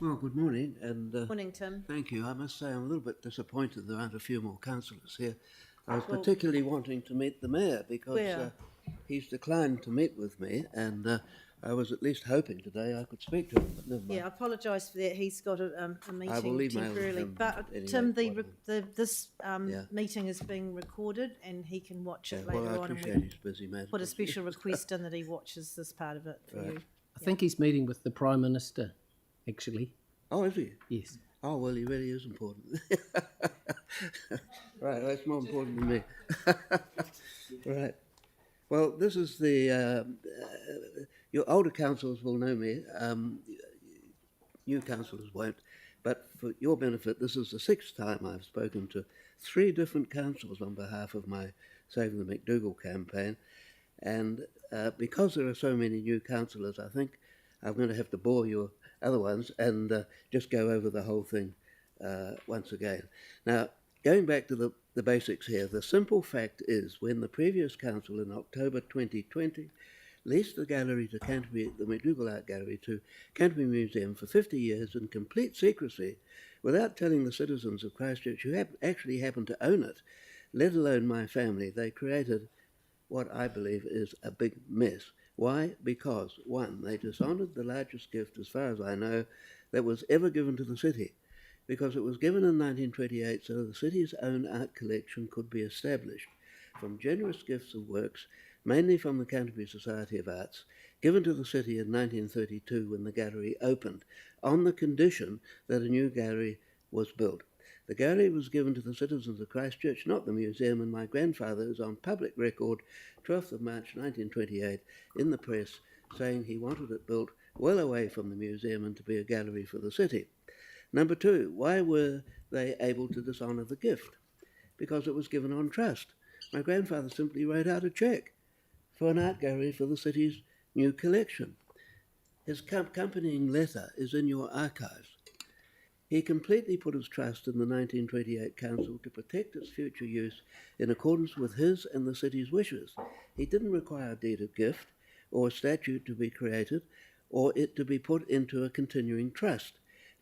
Well, good morning, and Morning, Tim. thank you. I must say I'm a little bit disappointed there aren't a few more councillors here. I was Well, particularly wanting to meet the Mayor because Where? he's declined to meet with me, and I was at least hoping today I could speak to him, but never mind. Yeah, I apologise for that. He's got a I will meeting email temporarily. him But anyway, Tim, whatever. this Yeah. meeting is being recorded, and he can watch it later Well, I on. And appreciate he's busy, man. put a special request in that he watches this part of it for you. I think he's meeting with the Prime Minister, actually. Oh, is he? Yes. Oh, well, he really is important. Right, that's more important than me. Right. Well, this is your older councillors will know me, new councillors won't, but for your benefit, this is the 6th time I've spoken to 3 different councils on behalf of my Saving the McDougall campaign, and because there are so many new councillors, I think I'm going to have to bore your other ones and just go over the whole thing once again. Now, going back to the basics here, the simple fact is when the previous council in October 2020 leased the gallery to Canterbury, the McDougall Art Gallery, to Canterbury Museum for 50 years in complete secrecy, without telling the citizens of Christchurch who actually happened to own it, let alone my family, they created what I believe is a big mess. Why? Because, 1, they dishonoured the largest gift, as far as I know, that was ever given to the city, because it was given in 1928 so the city's own art collection could be established from generous gifts of works, mainly from the Canterbury Society of Arts, given to the city in 1932 when the gallery opened, on the condition that a new gallery was built. The gallery was given to the citizens of Christchurch, not the museum, and my grandfather is on public record, 12th of March 1928, in the press, saying he wanted it built well away from the museum and to be a gallery for the city. Number 2, why were they able to dishonour the gift? Because it was given on trust. My grandfather simply wrote out a cheque for an art gallery for the city's new collection. His accompanying letter is in your archives. He completely put his trust in the 1928 council to protect its future use in accordance with his and the city's wishes. He didn't require a deed of gift or a statute to be created or it to be put into a continuing trust.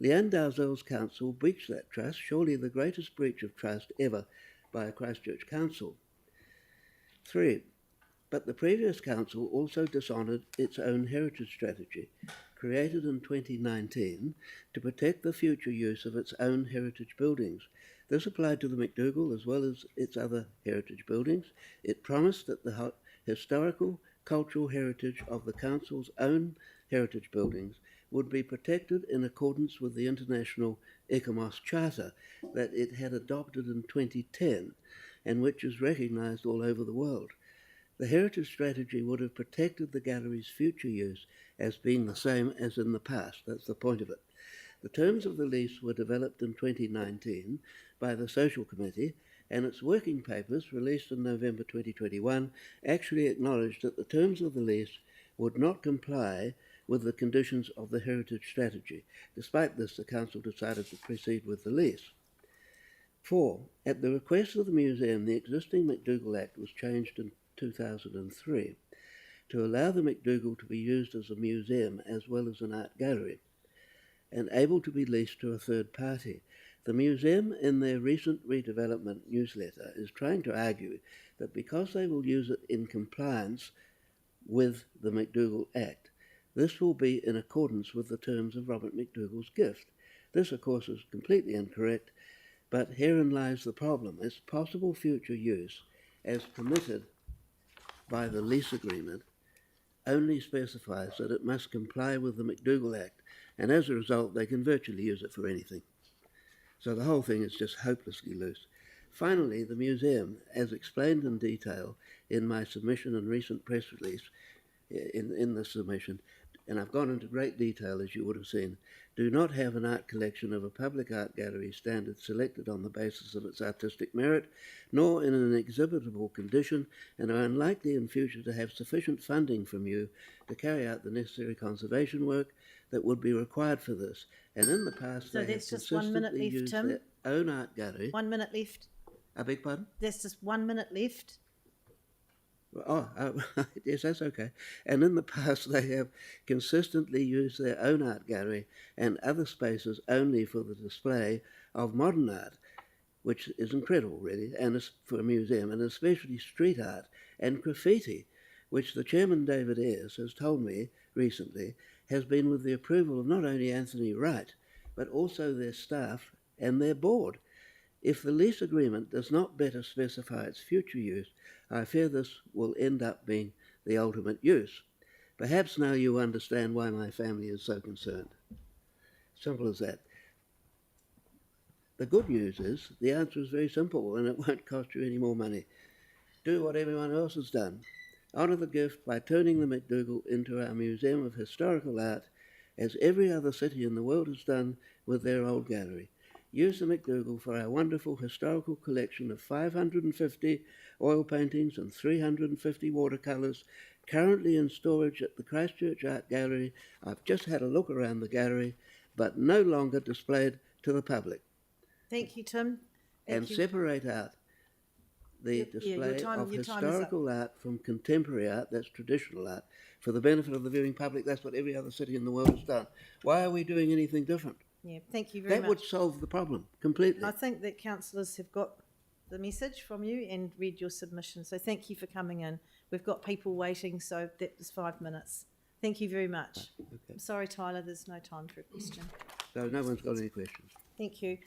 Leanne Dalzell's council breached that trust, surely the greatest breach of trust ever by a Christchurch council. 3. But the previous council also dishonoured its own heritage strategy, created in 2019 to protect the future use of its own heritage buildings. This applied to the McDougall as well as its other heritage buildings. It promised that the historical, cultural heritage of the council's own heritage buildings would be protected in accordance with the International ECOMOS Charter that it had adopted in 2010 and which is recognised all over the world. The heritage strategy would have protected the gallery's future use as being the same as in the past. That's the point of it. The terms of the lease were developed in 2019 by the Social Committee, and its working papers, released in November 2021, actually acknowledged that the terms of the lease would not comply with the conditions of the heritage strategy. Despite this, the council decided to proceed with the lease. 4. At the request of the museum, the existing McDougall Act was changed in 2003 to allow the McDougall to be used as a museum as well as an art gallery and able to be leased to a third party. The museum, in their recent redevelopment newsletter, is trying to argue that because they will use it in compliance with the McDougall Act, this will be in accordance with the terms of Robert McDougall's gift. This, of course, is completely incorrect, but herein lies the problem. Its possible future use, as permitted by the lease agreement, only specifies that it must comply with the McDougall Act, and as a result they can virtually use it for anything. So the whole thing is just hopelessly loose. Finally, the museum, as explained in detail in my submission and recent press release, in the submission, and I've gone into great detail as you would have seen, do not have an art collection of a public art gallery standard selected on the basis of its artistic merit, nor in an exhibitable condition, and are unlikely in future to have sufficient funding from you to carry out the necessary conservation work that would be required for this. And in the past, So they that's have just 1 minute consistently left, used Tim. their own art gallery. 1 minute left. I beg pardon? There's just 1 minute left. Yes, that's okay. And in the past, they have consistently used their own art gallery and other spaces only for the display of modern art, which is incredible, really, and it's for a museum, and especially street art and graffiti, which the chairman, David Ayres, has told me recently has been with the approval of not only Anthony Wright, but also their staff and their board. If the lease agreement does not better specify its future use, I fear this will end up being the ultimate use. Perhaps now you understand why my family is so concerned. Simple as that. The good news is the answer is very simple and it won't cost you any more money. Do what everyone else has done. Honour the gift by turning the McDougall into our Museum of Historical Art, as every other city in the world has done with their old gallery. Use the McDougall for our wonderful historical collection of 550 oil paintings and 350 watercolours, currently in storage at the Christchurch Art Gallery. I've just had a look around the gallery, but no longer displayed to the public. Thank you, Tim. And separate out the display of historical art from contemporary art, that's traditional art, for the benefit of the viewing public. That's what every other city in the world has done. Why are we doing anything different? Yeah, thank you very much. That would solve the problem completely. I think that councillors have got the message from you and read your submission. So thank you for coming in. We've got people waiting, so that was 5 minutes. Thank you very much. Okay. I'm sorry, Tyler, there's no time for a question. So no one's got any questions. Thank you.